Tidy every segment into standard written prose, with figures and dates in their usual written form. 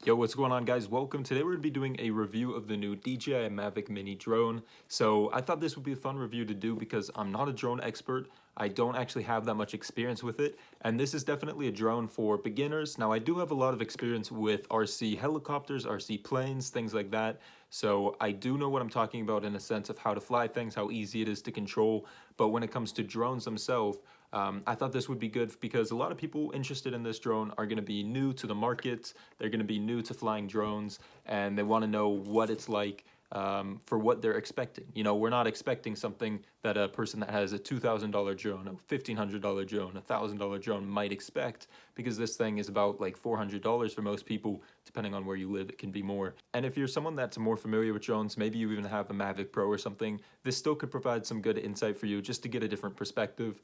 Yo, what's going on, guys? Welcome. Today we're going to be doing a review of the new DJI Mavic Mini Drone. So I thought this would be a fun review to do because I'm not a drone expert. I don't actually have that much experience with it, and this is definitely a drone for beginners. Now, I do have a lot of experience with RC helicopters, RC planes, things like that. So I do know what I'm talking about in a sense of how to fly things, how easy it is to control. But when it comes to drones themselves, I thought this would be good because a lot of people interested in this drone are going to be new to the market. They're going to be new to flying drones, and they want to know what it's like for what they're expecting. You know, we're not expecting something that a person that has a $2,000 drone, a $1,500 drone, a $1,000 drone might expect, because this thing is about like $400 for most people. Depending on where you live, it can be more. And if you're someone that's more familiar with drones, maybe you even have a Mavic Pro or something, this still could provide some good insight for you just to get a different perspective.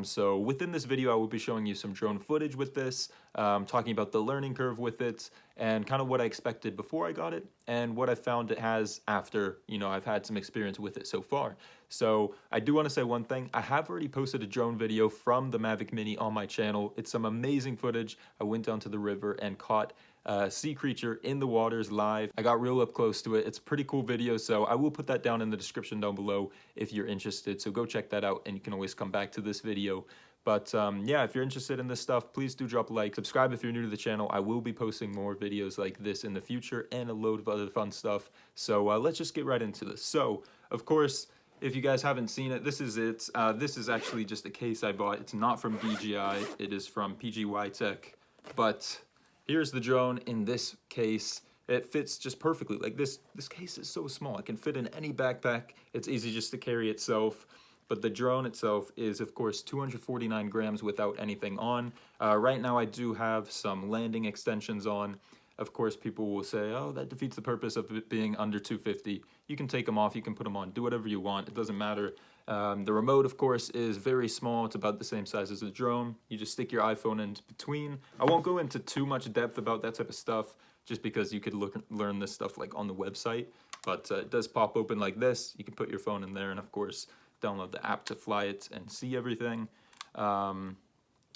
So within this video, I will be showing you some drone footage with this, talking about the learning curve with it, and kind of what I expected before I got it, and what I found it has after, you know, I've had some experience with it so far. So I do want to say one thing. I have already posted a drone video from the Mavic Mini on my channel. It's some amazing footage. I went down to the river and caught a sea creature in the waters live. I got real up close to it. It's a pretty cool video, so I will put that down in the description down below if you're interested. So go check that out, and you can always come back to this video. But yeah, if you're interested in this stuff, please do drop a like. Subscribe if you're new to the channel. I will be posting more videos like this in the future and a load of other fun stuff. So let's just get right into this. So, of course, if you guys haven't seen it, this is it. This is actually just a case I bought. It's not from DJI. It is from PGY Tech. But here's the drone in this case. It fits just perfectly. Like this case is so small. It can fit in any backpack. It's easy just to carry itself. But the drone itself is, of course, 249 grams without anything on. Right now, I do have some landing extensions on. Of course, people will say, oh, that defeats the purpose of it being under 250. You can take them off, you can put them on, do whatever you want. It doesn't matter. The remote, of course, is very small. It's about the same size as the drone. You just stick your iPhone in between. I won't go into too much depth about that type of stuff, just because you could learn this stuff like on the website. But it does pop open like this. You can put your phone in there, and of course, download the app to fly it and see everything.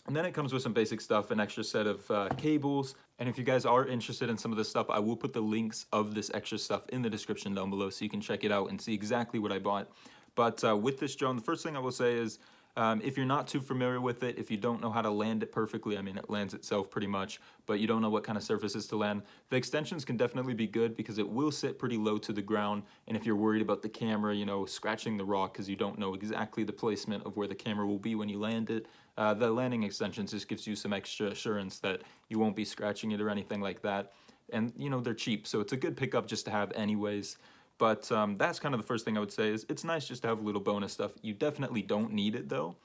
And then it comes with some basic stuff, an extra set of cables. And if you guys are interested in some of this stuff, I will put the links of this extra stuff in the description down below so you can check it out and see exactly what I bought. But with this drone, the first thing I will say is, if you're not too familiar with it, if you don't know how to land it perfectly, I mean, it lands itself pretty much, but you don't know what kind of surfaces to land, the extensions can definitely be good because it will sit pretty low to the ground. And if you're worried about the camera, you know, scratching the rock because you don't know exactly the placement of where the camera will be when you land it, the landing extensions just gives you some extra assurance that you won't be scratching it or anything like that. And, you know, they're cheap, so it's a good pickup just to have anyways. But that's kind of the first thing I would say is it's nice just to have a little bonus stuff. You definitely don't need it, though.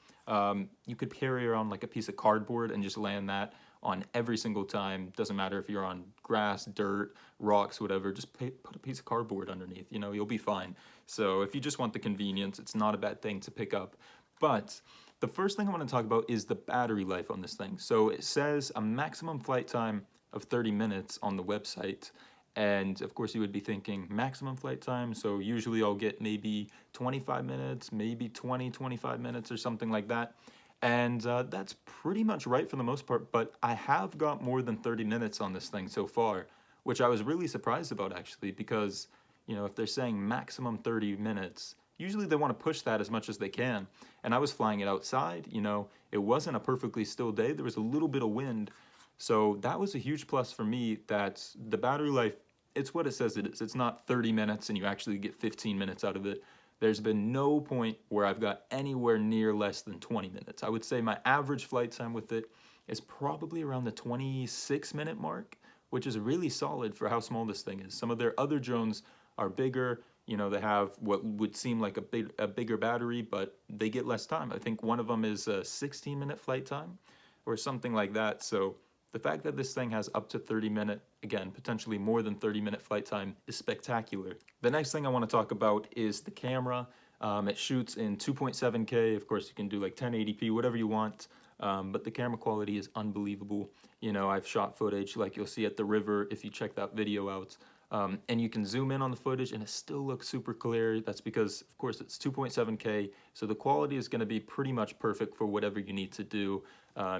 You could carry around like a piece of cardboard and just land that on every single time. Doesn't matter if you're on grass, dirt, rocks, whatever. Just put a piece of cardboard underneath. You know, you'll be fine. So if you just want the convenience, it's not a bad thing to pick up. But the first thing I want to talk about is the battery life on this thing. So it says a maximum flight time of 30 minutes on the website. And of course you would be thinking maximum flight time, so usually I'll get maybe 25 minutes, maybe 25 minutes or something like that. And that's pretty much right for the most part, but I have got more than 30 minutes on this thing so far, which I was really surprised about actually, because, you know, if they're saying maximum 30 minutes, usually they want to push that as much as they can. And I was flying it outside, you know, it wasn't a perfectly still day, there was a little bit of wind. So that was a huge plus for me, that the battery life, it's what it says it is. It's not 30 minutes and you actually get 15 minutes out of it. There's been no point where I've got anywhere near less than 20 minutes. I would say my average flight time with it is probably around the 26-minute mark, which is really solid for how small this thing is. Some of their other drones are bigger. You know, they have what would seem like a bigger battery, but they get less time. I think one of them is a 16-minute flight time or something like that. So the fact that this thing has up to 30-minute, again, potentially more than 30-minute flight time is spectacular. The next thing I want to talk about is the camera. It shoots in 2.7K. Of course, you can do like 1080p, whatever you want. But the camera quality is unbelievable. You know, I've shot footage like you'll see at the river if you check that video out. And you can zoom in on the footage and it still looks super clear. That's because, of course, it's 2.7K, so the quality is going to be pretty much perfect for whatever you need to do.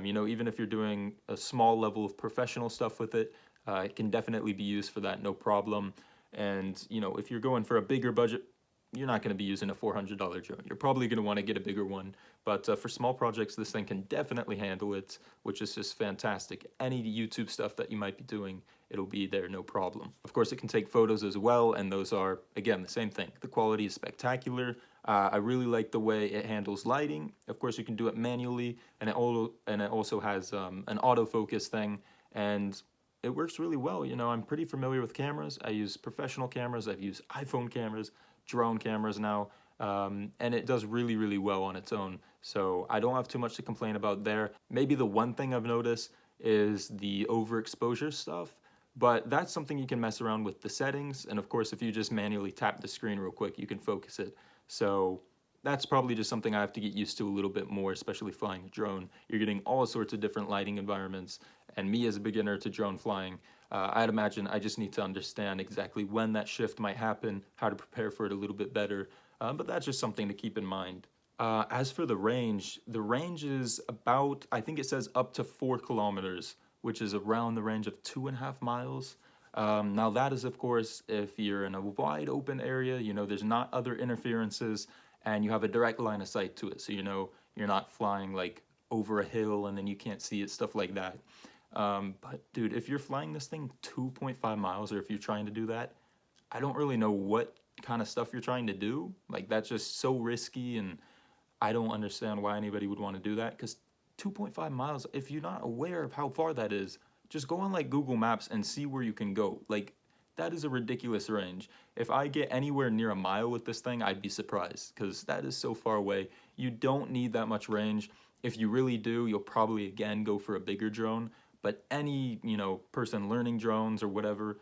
You know, even if you're doing a small level of professional stuff with it, It can definitely be used for that, no problem. And you know, if you're going for a bigger budget, you're not going to be using a $400 drone. You're probably going to want to get a bigger one. But for small projects, this thing can definitely handle it, which is just fantastic. Any YouTube stuff that you might be doing, it'll be there, no problem. Of course, it can take photos as well, and those are, again, the same thing. The quality is spectacular. I really like the way it handles lighting. Of course, you can do it manually, and it also has an autofocus thing, and it works really well. You know, I'm pretty familiar with cameras. I use professional cameras. I've used iPhone cameras, drone cameras now, and it does really, really well on its own. So I don't have too much to complain about there. Maybe the one thing I've noticed is the overexposure stuff, but that's something you can mess around with the settings. And of course, if you just manually tap the screen real quick, you can focus it. So that's probably just something I have to get used to a little bit more, especially flying a drone. You're getting all sorts of different lighting environments, and me as a beginner to drone flying, I'd imagine I just need to understand exactly when that shift might happen, how to prepare for it a little bit better, but that's just something to keep in mind. As for the range is about, I think it says up to 4 kilometers, which is around the range of 2.5 miles. Now that is, of course, if you're in a wide open area, you know, there's not other interferences, and you have a direct line of sight to it. So, you know, you're not flying like over a hill and then you can't see it, stuff like that. But dude, if you're flying this thing 2.5 miles, or if you're trying to do that, I don't really know what kind of stuff you're trying to do. Like, that's just so risky, and I don't understand why anybody would want to do that, because 2.5 miles, if you're not aware of how far that is, just go on like Google Maps and see where you can go. Like, that is a ridiculous range. If I get anywhere near a mile with this thing, I'd be surprised, because that is so far away. You don't need that much range. If you really do, you'll probably again go for a bigger drone. But any, you know, person learning drones or whatever,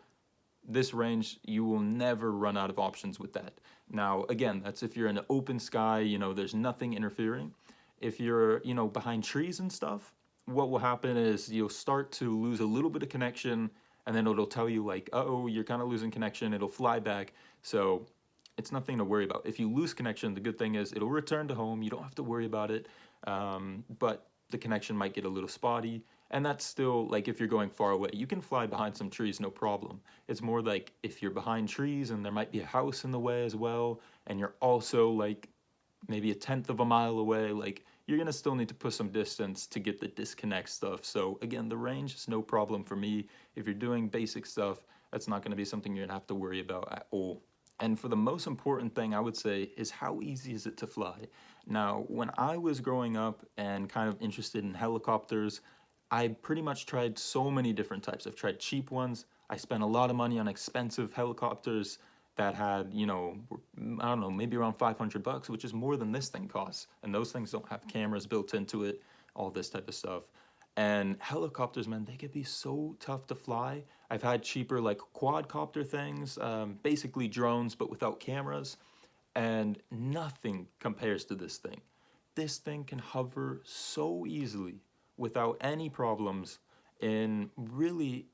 this range, you will never run out of options with that. Now, again, that's if you're in an open sky, you know, there's nothing interfering. If you're, you know, behind trees and stuff, what will happen is you'll start to lose a little bit of connection, and then it'll tell you like, uh-oh, you're kind of losing connection. It'll fly back. So it's nothing to worry about. If you lose connection, the good thing is it'll return to home. You don't have to worry about it. But the connection might get a little spotty. And that's still, like, if you're going far away, you can fly behind some trees, no problem. It's more like if you're behind trees and there might be a house in the way as well, and you're also like maybe 1/10 of a mile away, like, you're gonna still need to put some distance to get the disconnect stuff. So again, the range is no problem for me. If you're doing basic stuff, that's not gonna be something you're gonna have to worry about at all. And for the most important thing, I would say, is how easy is it to fly? Now, when I was growing up and kind of interested in helicopters, I pretty much tried so many different types. I've tried cheap ones. I spent a lot of money on expensive helicopters that had, you know, I don't know, maybe around $500, which is more than this thing costs. And those things don't have cameras built into it, all this type of stuff. And helicopters, man, they could be so tough to fly. I've had cheaper, like, quadcopter things, basically drones, but without cameras. And nothing compares to this thing. This thing can hover so easily without any problems in really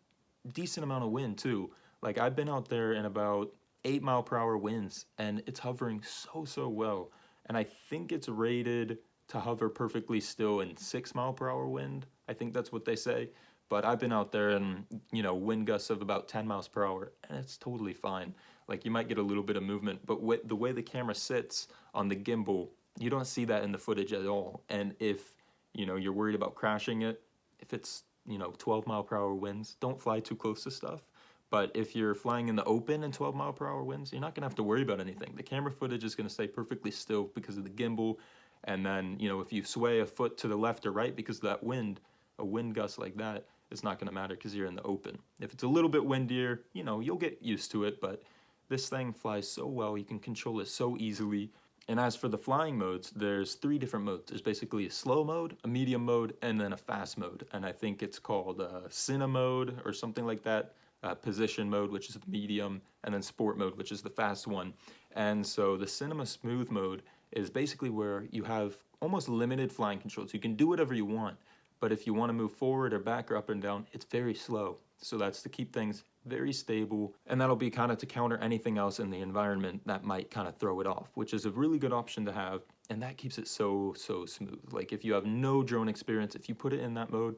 decent amount of wind too. Like, I've been out there in about 8 mile per hour winds, and it's hovering so well. And I think it's rated to hover perfectly still in 6 mile per hour wind. I think that's what they say. But I've been out there in, you know, wind gusts of about 10 miles per hour, and it's totally fine. Like, you might get a little bit of movement, but with the way the camera sits on the gimbal, you don't see that in the footage at all. And if, you know, you're worried about crashing it, if it's, you know, 12 mile per hour winds, don't fly too close to stuff. But if you're flying in the open in 12 mile per hour winds, you're not gonna have to worry about anything. The camera footage is gonna stay perfectly still because of the gimbal. And then, you know, if you sway a foot to the left or right because of that wind, a wind gust like that, it's not gonna matter because you're in the open. If it's a little bit windier, you know, you'll get used to it, but this thing flies so well, you can control it so easily. And as for the flying modes, there's 3 different modes. There's basically a slow mode, a medium mode, and then a fast mode. And I think it's called Cine mode or something like that. Position mode, which is the medium, and then sport mode, which is the fast one. And so the cinema smooth mode is basically where you have almost limited flying controls. You can do whatever you want, but if you want to move forward or back or up and down, it's very slow. So that's to keep things very stable, and that'll be kind of to counter anything else in the environment that might kind of throw it off, which is a really good option to have, and that keeps it so smooth. Like, if you have no drone experience, if you put it in that mode,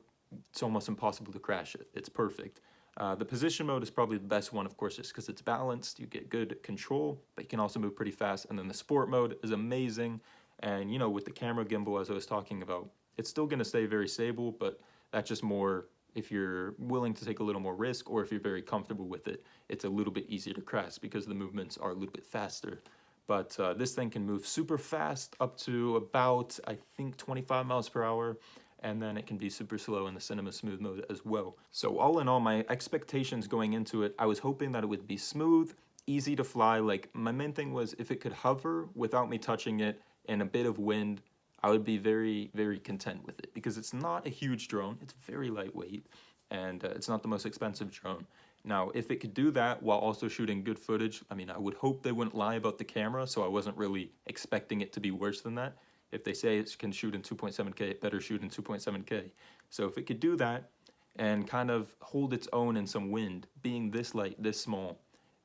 it's almost impossible to crash it. It's perfect. The position mode is probably the best one, of course, just because it's balanced. You get good control, but you can also move pretty fast. And then the sport mode is amazing. And, you know, with the camera gimbal, as I was talking about, it's still going to stay very stable, but that's just more if you're willing to take a little more risk, or if you're very comfortable with it, it's a little bit easier to crash because the movements are a little bit faster. But this thing can move super fast, up to about, I think, 25 miles per hour. And then it can be super slow in the cinema smooth mode as well. So all in all, my expectations going into it, I was hoping that it would be smooth, easy to fly. Like, my main thing was if it could hover without me touching it and a bit of wind, I would be very, very content with it, because it's not a huge drone. It's very lightweight, and it's not the most expensive drone. Now, if it could do that while also shooting good footage, I mean, I would hope they wouldn't lie about the camera, so I wasn't really expecting it to be worse than that. If they say it can shoot in 2.7K, it better shoot in 2.7K. So if it could do that and kind of hold its own in some wind, being this light, this small,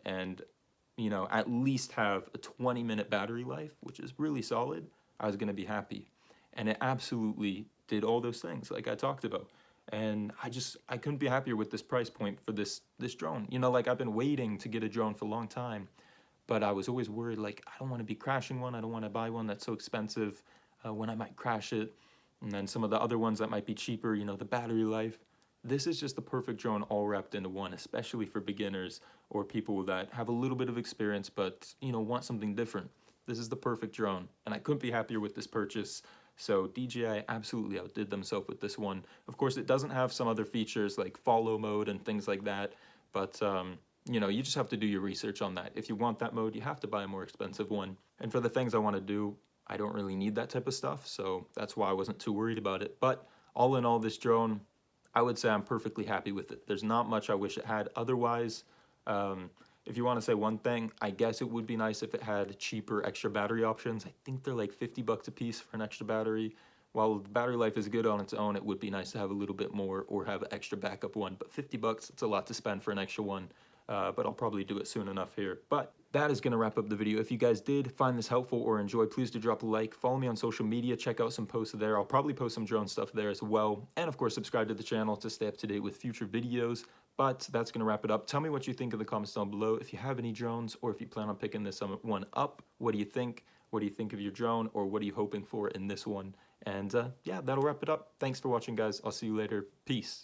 and, you know, at least have a 20-minute battery life, which is really solid, I was going to be happy. And it absolutely did all those things like I talked about. And I couldn't be happier with this price point for this drone. You know, like, I've been waiting to get a drone for a long time, but I was always worried, like, I don't want to be crashing one. I don't want to buy one that's so expensive when I might crash it. And then some of the other ones that might be cheaper, you know, the battery life. This is just the perfect drone all wrapped into one, especially for beginners or people that have a little bit of experience but, you know, want something different. This is the perfect drone, and I couldn't be happier with this purchase. So DJI absolutely outdid themselves with this one. Of course, it doesn't have some other features like follow mode and things like that, but you know, you just have to do your research on that. If you want that mode, you have to buy a more expensive one. And for the things I want to do, I don't really need that type of stuff, so that's why I wasn't too worried about it. But all in all, this drone, I would say I'm perfectly happy with it. There's not much I wish it had otherwise. If you want to say one thing, I guess it would be nice if it had cheaper extra battery options. I think they're like $50 a piece for an extra battery. While the battery life is good on its own, it would be nice to have a little bit more or have an extra backup one. But $50, it's a lot to spend for an extra one. But I'll probably do it soon enough here. But that is going to wrap up the video. If you guys did find this helpful or enjoy, please do drop a like. Follow me on social media. Check out some posts there. I'll probably post some drone stuff there as well. And of course, subscribe to the channel to stay up to date with future videos. But that's going to wrap it up. Tell me what you think in the comments down below. If you have any drones, or if you plan on picking this one up, what do you think? What do you think of your drone, or what are you hoping for in this one? And yeah, that'll wrap it up. Thanks for watching, guys. I'll see you later. Peace.